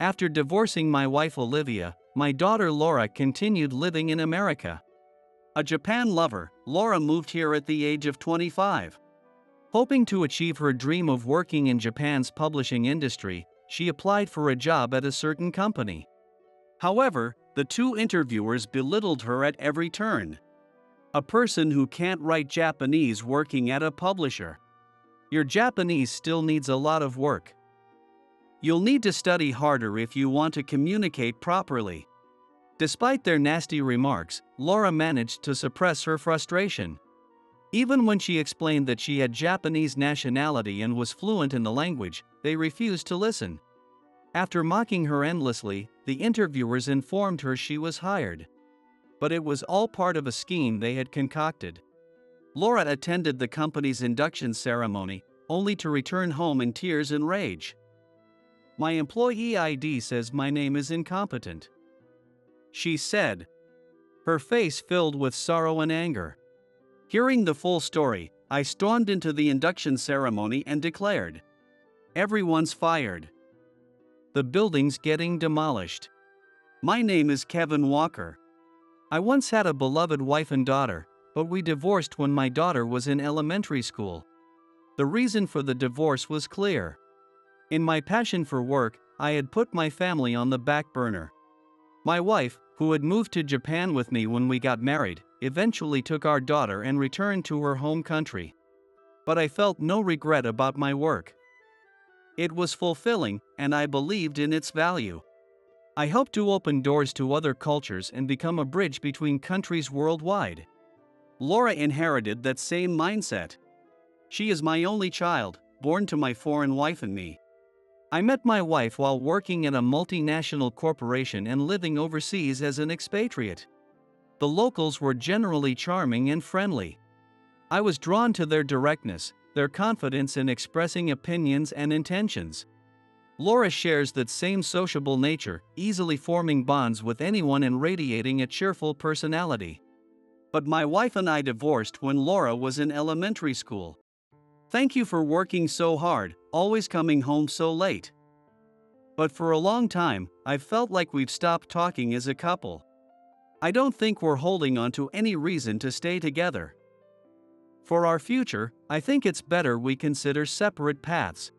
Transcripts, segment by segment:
After divorcing my wife Olivia, my daughter Laura continued living in America. A Japan lover, Laura moved here at the age of 25. Hoping to achieve her dream of working in Japan's publishing industry, she applied for a job at a certain company. However, the two interviewers belittled her at every turn. A person who can't write Japanese working at a publisher. Your Japanese still needs a lot of work. You'll need to study harder if you want to communicate properly. Despite their nasty remarks, Laura managed to suppress her frustration. Even when she explained that she had Japanese nationality and was fluent in the language, they refused to listen. After mocking her endlessly, the interviewers informed her she was hired. But it was all part of a scheme they had concocted. Laura attended the company's induction ceremony, only to return home in tears and rage. "My employee ID says my name is incompetent," she said, her face filled with sorrow and anger. Hearing the full story, I stormed into the induction ceremony and declared, "Everyone's fired. The building's getting demolished. My name is Kevin Walker. I once had a beloved wife and daughter, but we divorced when my daughter was in elementary school. The reason for the divorce was clear. In my passion for work, I had put my family on the back burner. My wife, who had moved to Japan with me when we got married, eventually took our daughter and returned to her home country. But I felt no regret about my work. It was fulfilling, and I believed in its value. I hope to open doors to other cultures and become a bridge between countries worldwide." Laura inherited that same mindset. "She is my only child, born to my foreign wife and me. I met my wife while working at a multinational corporation and living overseas as an expatriate. The locals were generally charming and friendly. I was drawn to their directness, their confidence in expressing opinions and intentions." Laura shares that same sociable nature, easily forming bonds with anyone and radiating a cheerful personality. "But my wife and I divorced when Laura was in elementary school. Thank you for working so hard, always coming home so late. But for a long time, I've felt like we've stopped talking as a couple. I don't think we're holding on to any reason to stay together. For our future, I think it's better we consider separate paths,"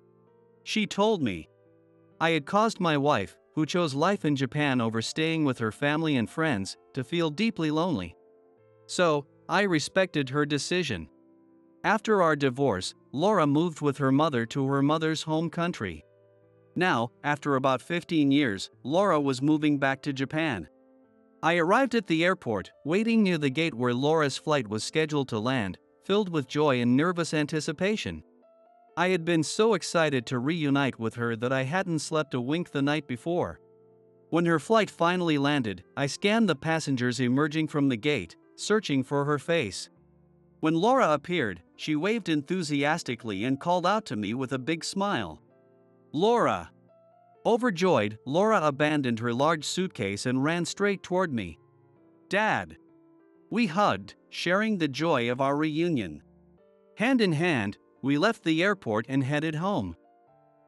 she told me. I had caused my wife, who chose life in Japan over staying with her family and friends, to feel deeply lonely. So, I respected her decision. After our divorce, Laura moved with her mother to her mother's home country. Now, after about 15 years, Laura was moving back to Japan. I arrived at the airport, waiting near the gate where Laura's flight was scheduled to land, filled with joy and nervous anticipation. I had been so excited to reunite with her that I hadn't slept a wink the night before. When her flight finally landed, I scanned the passengers emerging from the gate, searching for her face. When Laura appeared, she waved enthusiastically and called out to me with a big smile. "Laura!" Overjoyed, Laura abandoned her large suitcase and ran straight toward me. "Dad!" We hugged, sharing the joy of our reunion. Hand in hand, we left the airport and headed home.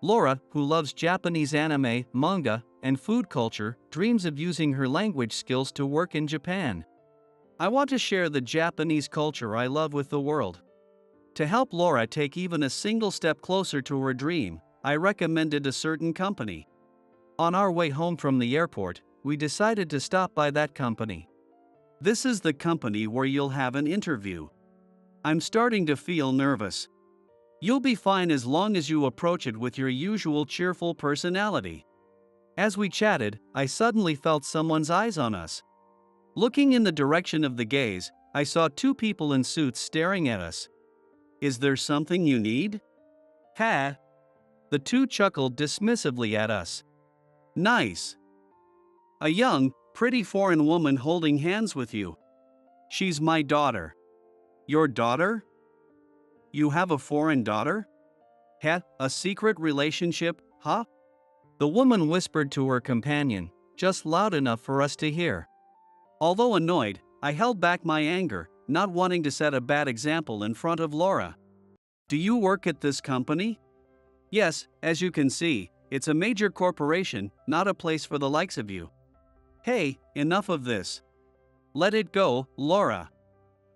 Laura, who loves Japanese anime, manga, and food culture, dreams of using her language skills to work in Japan. I want to share the Japanese culture I love with the world. To help Laura take even a single step closer to her dream, I recommended a certain company. On our way home from the airport, we decided to stop by that company. "This is the company where you'll have an interview. I'm starting to feel nervous. You'll be fine as long as you approach it with your usual cheerful personality." As we chatted, I suddenly felt someone's eyes on us. Looking in the direction of the gaze, I saw two people in suits staring at us. "Is there something you need?" "Ha!" The two chuckled dismissively at us. "Nice. A young, pretty foreign woman holding hands with you. She's my daughter." "Your daughter? You have a foreign daughter? A secret relationship, huh?" The woman whispered to her companion, just loud enough for us to hear. Although annoyed, I held back my anger, not wanting to set a bad example in front of Laura. "Do you work at this company?" "Yes, as you can see, It's a major corporation, not a place for the likes of you. Hey, enough of this. Let it go, Laura.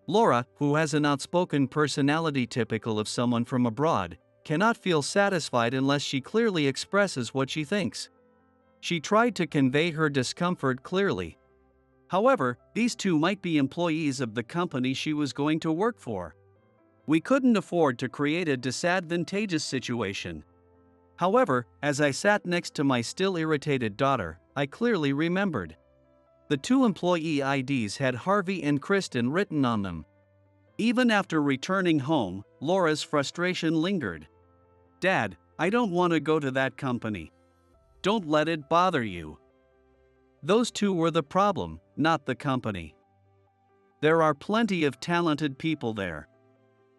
Laura, who has an outspoken personality typical of someone from abroad, cannot feel satisfied unless she clearly expresses what she thinks. She tried to convey her discomfort clearly. However, these two might be employees of the company she was going to work for. We couldn't afford to create a disadvantageous situation. However, as I sat next to my still irritated daughter, I clearly remembered. The two employee IDs had Harvey and Kristen written on them. Even after returning home, Laura's frustration lingered. Dad, I don't want to go to that company. Don't let it bother you. Those two were the problem, not the company. There are plenty of talented people there.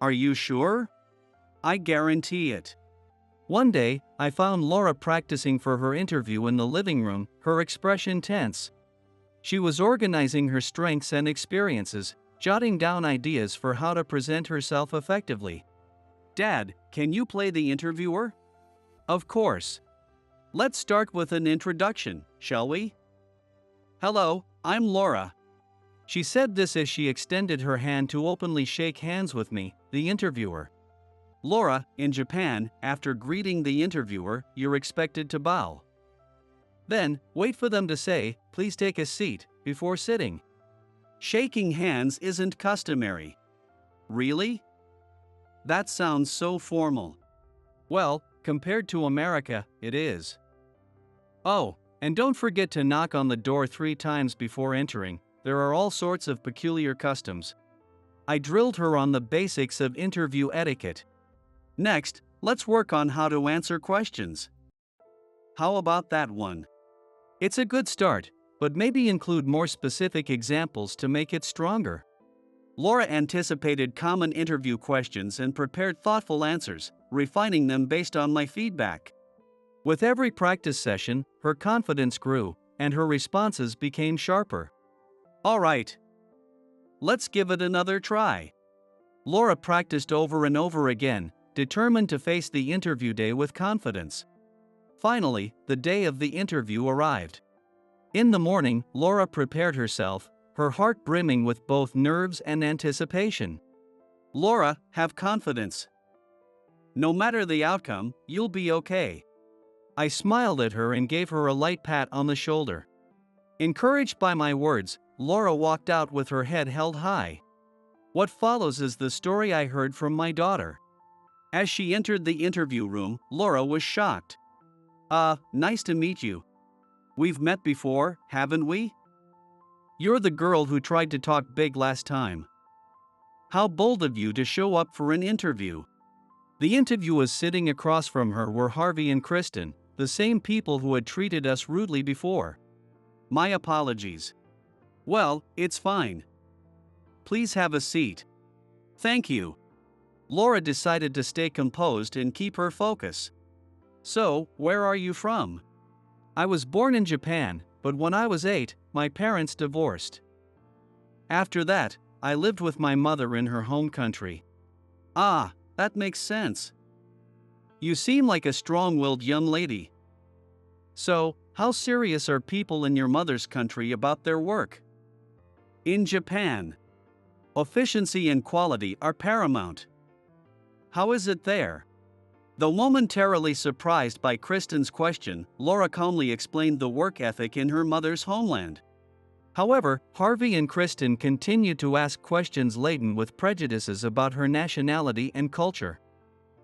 Are you sure? I guarantee it. One day, I found Laura practicing for her interview in the living room, her expression tense. She was organizing her strengths and experiences, jotting down ideas for how to present herself effectively. Dad, can you play the interviewer? Of course. Let's start with an introduction, shall we? Hello, I'm Laura. She said this as she extended her hand to openly shake hands with me, the interviewer. Laura, in Japan, after greeting the interviewer, you're expected to bow. Then, wait for them to say, please take a seat, before sitting. Shaking hands isn't customary. Really? That sounds so formal. Well, compared to America, it is. Oh, and don't forget to knock on the door 3 times before entering. There are all sorts of peculiar customs. I drilled her on the basics of interview etiquette. Next, let's work on how to answer questions. How about that one? It's a good start, but maybe include more specific examples to make it stronger. Laura anticipated common interview questions and prepared thoughtful answers, refining them based on my feedback. With every practice session, her confidence grew, and her responses became sharper. All right. Let's give it another try. Laura practiced over and over again, determined to face the interview day with confidence. Finally, the day of the interview arrived. In the morning, Laura prepared herself, her heart brimming with both nerves and anticipation. Laura, have confidence. No matter the outcome, you'll be okay. I smiled at her and gave her a light pat on the shoulder. Encouraged by my words, Laura walked out with her head held high. What follows is the story I heard from my daughter. As she entered the interview room, Laura was shocked. Nice to meet you. We've met before, haven't we? You're the girl who tried to talk big last time. How bold of you to show up for an interview. The interviewers sitting across from her were Harvey and Kristen, the same people who had treated us rudely before. My apologies. Well, it's fine. Please have a seat. Thank you. Laura decided to stay composed and keep her focus. So, where are you from? I was born in Japan, but when I was 8, my parents divorced. After that, I lived with my mother in her home country. Ah, that makes sense. You seem like a strong-willed young lady. So, how serious are people in your mother's country about their work? In Japan, efficiency and quality are paramount. How is it there? Though momentarily surprised by Kristen's question, Laura calmly explained the work ethic in her mother's homeland. However, Harvey and Kristen continued to ask questions laden with prejudices about her nationality and culture.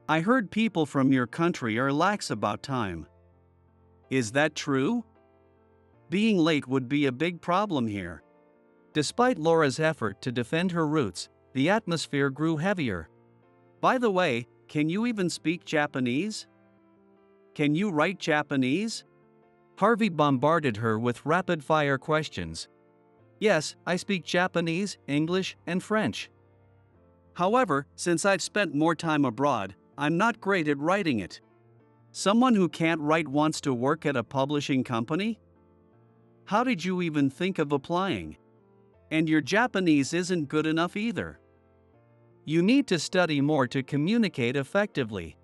I heard people from your country are lax about time. Is that true? Being late would be a big problem here. Despite Laura's effort to defend her roots, the atmosphere grew heavier. By the way, can you even speak Japanese? Can you write Japanese? Harvey bombarded her with rapid-fire questions. Yes, I speak Japanese, English, and French. However, since I've spent more time abroad, I'm not great at writing it. Someone who can't write wants to work at a publishing company? How did you even think of applying? And your Japanese isn't good enough either. You need to study more to communicate effectively.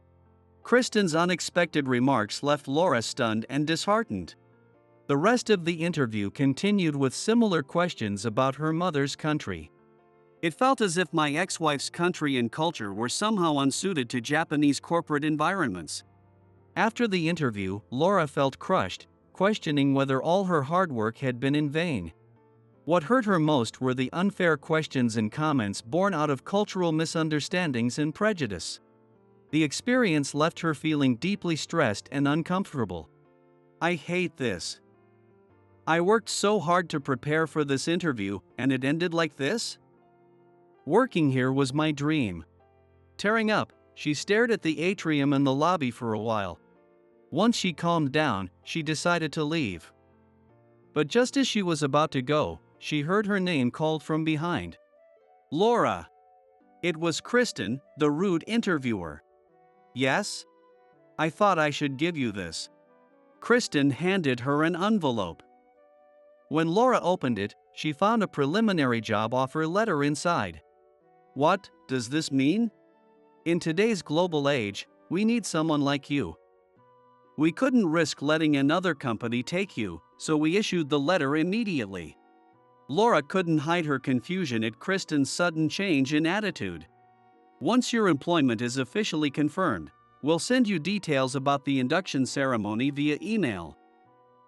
Kristen's unexpected remarks left Laura stunned and disheartened. The rest of the interview continued with similar questions about her mother's country. It felt as if my ex-wife's country and culture were somehow unsuited to Japanese corporate environments. After the interview, Laura felt crushed, questioning whether all her hard work had been in vain. What hurt her most were the unfair questions and comments born out of cultural misunderstandings and prejudice. The experience left her feeling deeply stressed and uncomfortable. I hate this. I worked so hard to prepare for this interview, and it ended like this? Working here was my dream. Tearing up, she stared at the atrium and the lobby for a while. Once she calmed down, she decided to leave. But just as she was about to go, she heard her name called from behind. Laura! It was Kristen, the rude interviewer. Yes? I thought I should give you this. Kristen handed her an envelope. When Laura opened it, she found a preliminary job offer letter inside. What does this mean? In today's global age, we need someone like you. We couldn't risk letting another company take you, so we issued the letter immediately. Laura couldn't hide her confusion at Kristen's sudden change in attitude. Once your employment is officially confirmed, we'll send you details about the induction ceremony via email.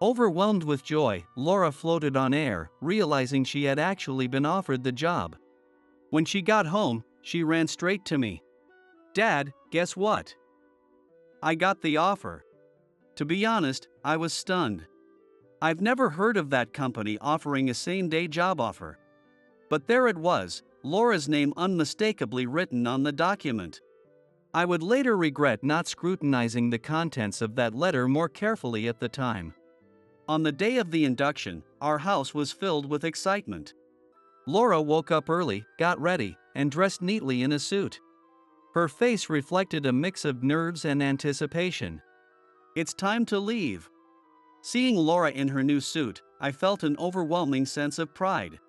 Overwhelmed with joy, Laura floated on air, realizing she had actually been offered the job. When she got home, she ran straight to me. Dad, guess what? I got the offer. To be honest, I was stunned. I've never heard of that company offering a same-day job offer. But there it was, Laura's name unmistakably written on the document. I would later regret not scrutinizing the contents of that letter more carefully at the time. On the day of the induction, our house was filled with excitement. Laura woke up early, got ready, and dressed neatly in a suit. Her face reflected a mix of nerves and anticipation. It's time to leave. Seeing Laura in her new suit, I felt an overwhelming sense of pride.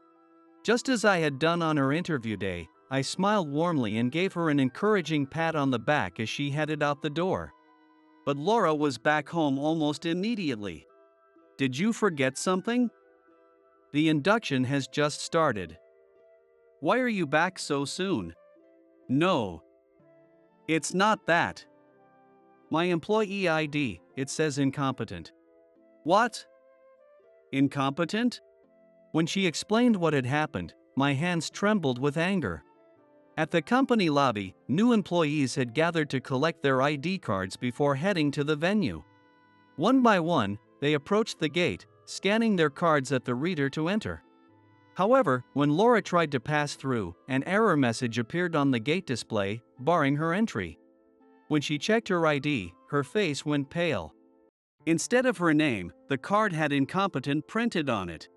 Just as I had done on her interview day, I smiled warmly and gave her an encouraging pat on the back as she headed out the door. But Laura was back home almost immediately. Did you forget something? The induction has just started. Why are you back so soon? No. It's not that. My employee ID, it says incompetent. What? Incompetent? When she explained what had happened, my hands trembled with anger. At the company lobby, new employees had gathered to collect their ID cards before heading to the venue. One by one, they approached the gate, scanning their cards at the reader to enter. However, when Laura tried to pass through, an error message appeared on the gate display, barring her entry. When she checked her ID, her face went pale. Instead of her name, the card had incompetent printed on it.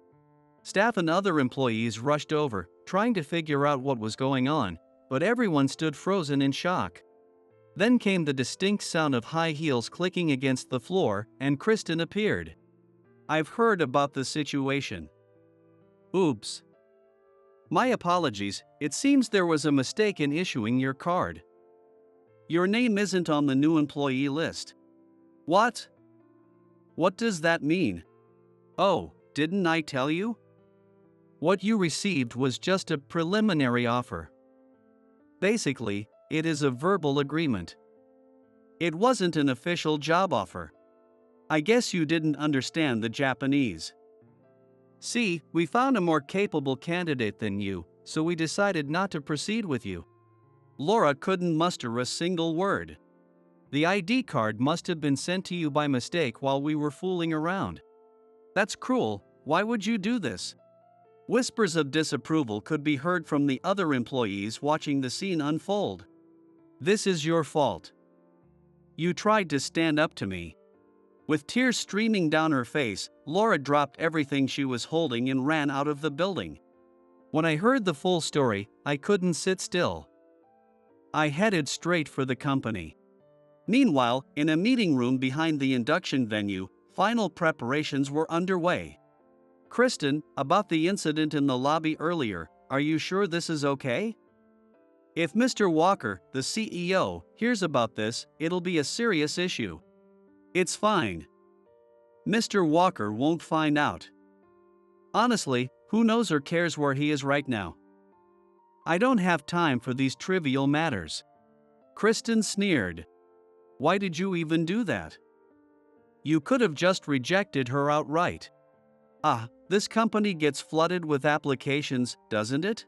Staff and other employees rushed over, trying to figure out what was going on, but everyone stood frozen in shock. Then came the distinct sound of high heels clicking against the floor, and Kristen appeared. I've heard about the situation. Oops. My apologies, it seems there was a mistake in issuing your card. Your name isn't on the new employee list. What? What does that mean? Oh, didn't I tell you? What you received was just a preliminary offer. Basically, it is a verbal agreement. It wasn't an official job offer. I guess you didn't understand the Japanese. See, we found a more capable candidate than you, so we decided not to proceed with you. Laura couldn't muster a single word. The ID card must have been sent to you by mistake while we were fooling around. That's cruel, why would you do this? Whispers of disapproval could be heard from the other employees watching the scene unfold. This is your fault. You tried to stand up to me. With tears streaming down her face, Laura dropped everything she was holding and ran out of the building. When I heard the full story, I couldn't sit still. I headed straight for the company. Meanwhile, in a meeting room behind the induction venue, final preparations were underway. Kristen, about the incident in the lobby earlier, are you sure this is okay? If Mr. Walker, the CEO, hears about this, it'll be a serious issue. It's fine. Mr. Walker won't find out. Honestly, who knows or cares where he is right now? I don't have time for these trivial matters. Kristen sneered. Why did you even do that? You could have just rejected her outright. This company gets flooded with applications, doesn't it?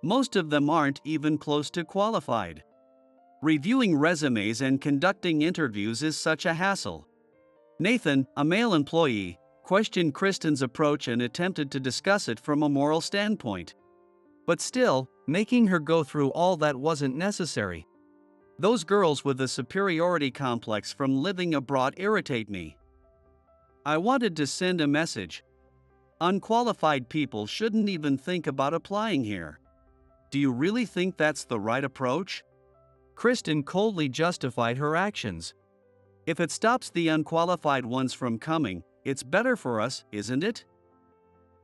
Most of them aren't even close to qualified. Reviewing resumes and conducting interviews is such a hassle. Nathan, a male employee, questioned Kristen's approach and attempted to discuss it from a moral standpoint. But still, making her go through all that wasn't necessary. Those girls with a superiority complex from living abroad irritate me. I wanted to send a message. Unqualified people shouldn't even think about applying here. Do you really think that's the right approach? Kristen coldly justified her actions. If it stops the unqualified ones from coming, it's better for us, isn't it?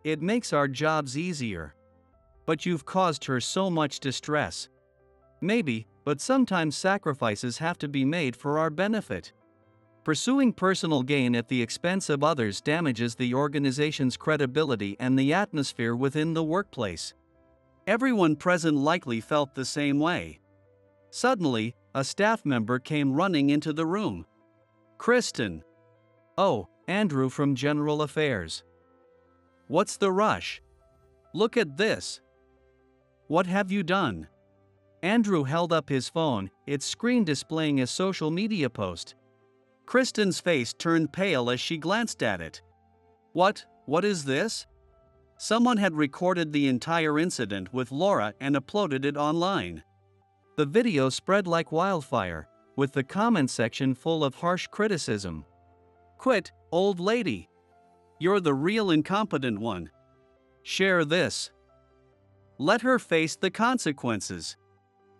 It makes our jobs easier. But you've caused her so much distress. Maybe, but sometimes sacrifices have to be made for our benefit. Pursuing personal gain at the expense of others damages the organization's credibility and the atmosphere within the workplace. Everyone present likely felt the same way. Suddenly, a staff member came running into the room. Kristen. Oh, Andrew from General Affairs. What's the rush? Look at this. What have you done? Andrew held up his phone, its screen displaying a social media post. Kristen's face turned pale as she glanced at it. What is this? Someone had recorded the entire incident with Laura and uploaded it online. The video spread like wildfire, with the comment section full of harsh criticism. Quit, old lady. You're the real incompetent one. Share this. Let her face the consequences.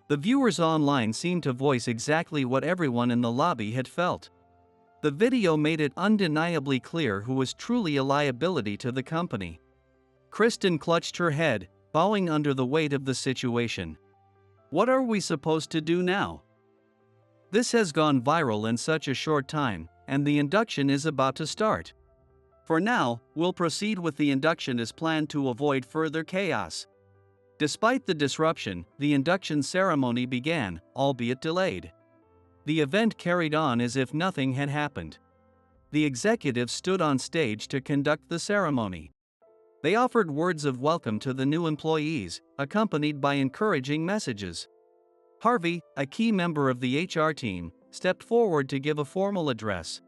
The viewers online seemed to voice exactly what everyone in the lobby had felt. The video made it undeniably clear who was truly a liability to the company. Kristen clutched her head, bowing under the weight of the situation. What are we supposed to do now? This has gone viral in such a short time, and the induction is about to start. For now, we'll proceed with the induction as planned to avoid further chaos. Despite the disruption, the induction ceremony began, albeit delayed. The event carried on as if nothing had happened. The executives stood on stage to conduct the ceremony. They offered words of welcome to the new employees, accompanied by encouraging messages. Harvey, a key member of the HR team, stepped forward to give a formal address.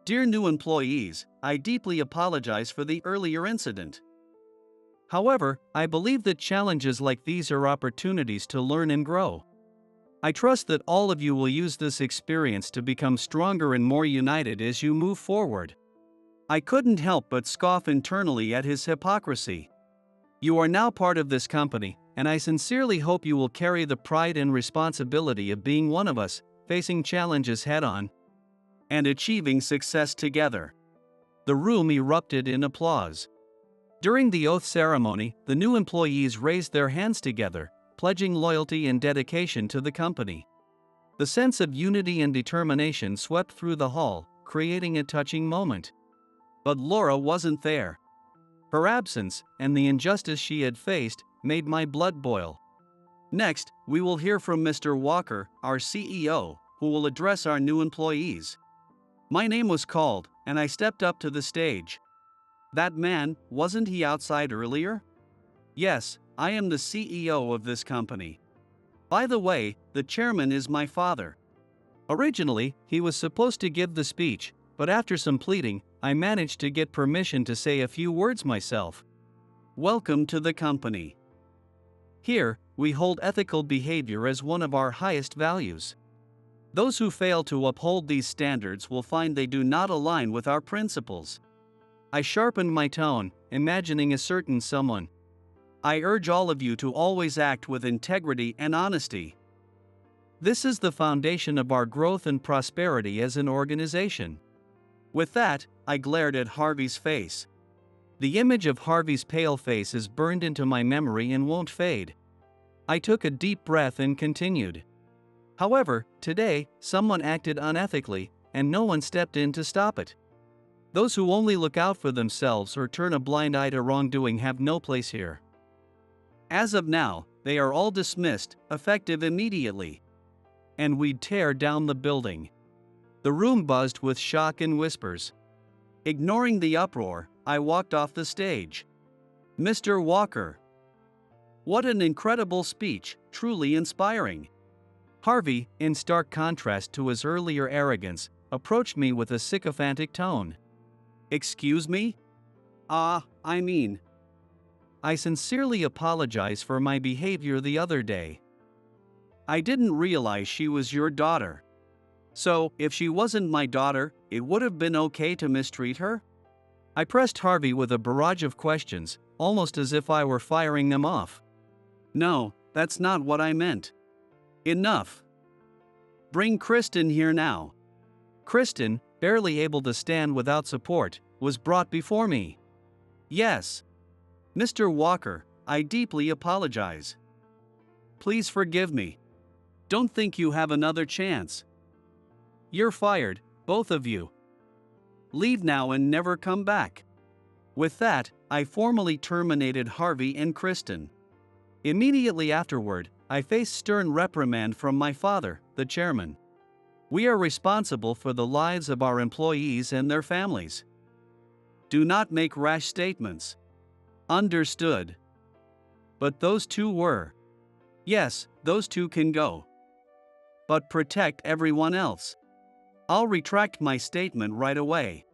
Dear new employees, I deeply apologize for the earlier incident. However, I believe that challenges like these are opportunities to learn and grow. I trust that all of you will use this experience to become stronger and more united as you move forward. I couldn't help but scoff internally at his hypocrisy. You are now part of this company, and I sincerely hope you will carry the pride and responsibility of being one of us, facing challenges head-on, and achieving success together. The room erupted in applause. During the oath ceremony, the new employees raised their hands together, pledging loyalty and dedication to the company. The sense of unity and determination swept through the hall, creating a touching moment. But Laura wasn't there. Her absence, and the injustice she had faced, made my blood boil. Next, we will hear from Mr. Walker, our CEO, who will address our new employees. My name was called, and I stepped up to the stage. That man, wasn't he outside earlier? Yes, I am the CEO of this company. By the way, the chairman is my father. Originally, he was supposed to give the speech, but after some pleading, I managed to get permission to say a few words myself. Welcome to the company. Here, we hold ethical behavior as one of our highest values. Those who fail to uphold these standards will find they do not align with our principles. I sharpened my tone, imagining a certain someone. I urge all of you to always act with integrity and honesty. This is the foundation of our growth and prosperity as an organization. With that, I glared at Harvey's face. The image of Harvey's pale face is burned into my memory and won't fade. I took a deep breath and continued. However, today, someone acted unethically, and no one stepped in to stop it. Those who only look out for themselves or turn a blind eye to wrongdoing have no place here. As of now, they are all dismissed, effective immediately. And we'd tear down the building. The room buzzed with shock and whispers. Ignoring the uproar, I walked off the stage. Mr. Walker. What an incredible speech, truly inspiring. Harvey, in stark contrast to his earlier arrogance, approached me with a sycophantic tone. Excuse me? I sincerely apologize for my behavior the other day. I didn't realize she was your daughter. So, if she wasn't my daughter, it would have been okay to mistreat her? I pressed Harvey with a barrage of questions, almost as if I were firing them off. No, that's not what I meant. Enough. Bring Kristen here now. Kristen, barely able to stand without support, was brought before me. Yes. Mr. Walker, I deeply apologize. Please forgive me. Don't think you have another chance. You're fired, both of you. Leave now and never come back. With that, I formally terminated Harvey and Kristen. Immediately afterward, I faced stern reprimand from my father, the chairman. We are responsible for the lives of our employees and their families. Do not make rash statements. Understood. But those two were. Yes, those two can go. But protect everyone else. I'll retract my statement right away.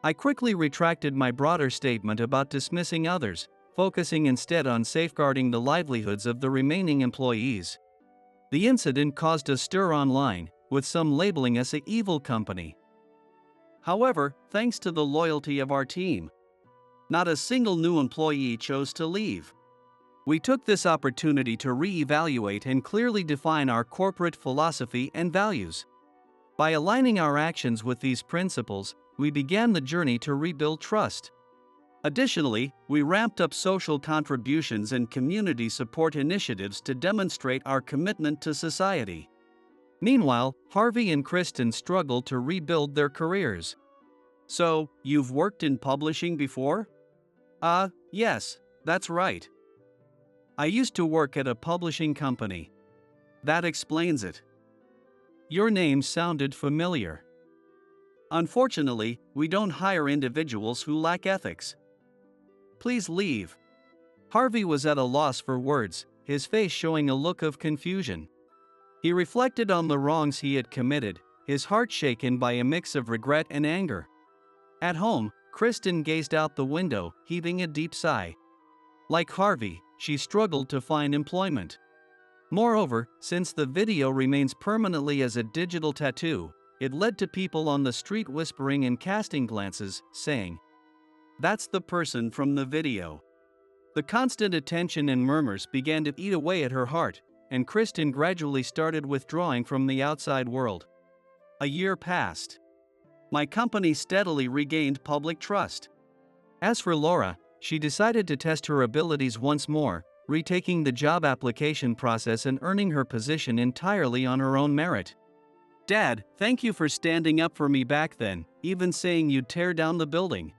I quickly retracted my broader statement about dismissing others, focusing instead on safeguarding the livelihoods of the remaining employees. The incident caused a stir online, with some labeling us an evil company. However, thanks to the loyalty of our team, not a single new employee chose to leave. We took this opportunity to re-evaluate and clearly define our corporate philosophy and values. By aligning our actions with these principles, we began the journey to rebuild trust. Additionally, we ramped up social contributions and community support initiatives to demonstrate our commitment to society. Meanwhile, Harvey and Kristen struggled to rebuild their careers. So, you've worked in publishing before? Yes, that's right. I used to work at a publishing company. That explains it. Your name sounded familiar. Unfortunately, we don't hire individuals who lack ethics. Please leave. Harvey was at a loss for words, his face showing a look of confusion. He reflected on the wrongs he had committed, his heart shaken by a mix of regret and anger. At home, Kristen gazed out the window, heaving a deep sigh. Like Harvey, she struggled to find employment. Moreover, since the video remains permanently as a digital tattoo, it led to people on the street whispering and casting glances, saying, "That's the person from the video." The constant attention and murmurs began to eat away at her heart, and Kristen gradually started withdrawing from the outside world. A year passed. My company steadily regained public trust. As for Laura, she decided to test her abilities once more, retaking the job application process and earning her position entirely on her own merit. Dad, thank you for standing up for me back then, even saying you'd tear down the building.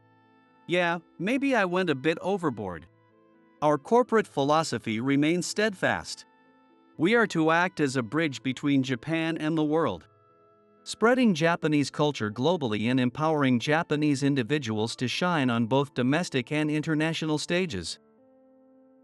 Yeah, maybe I went a bit overboard. Our corporate philosophy remains steadfast. We are to act as a bridge between Japan and the world, spreading Japanese culture globally and empowering Japanese individuals to shine on both domestic and international stages.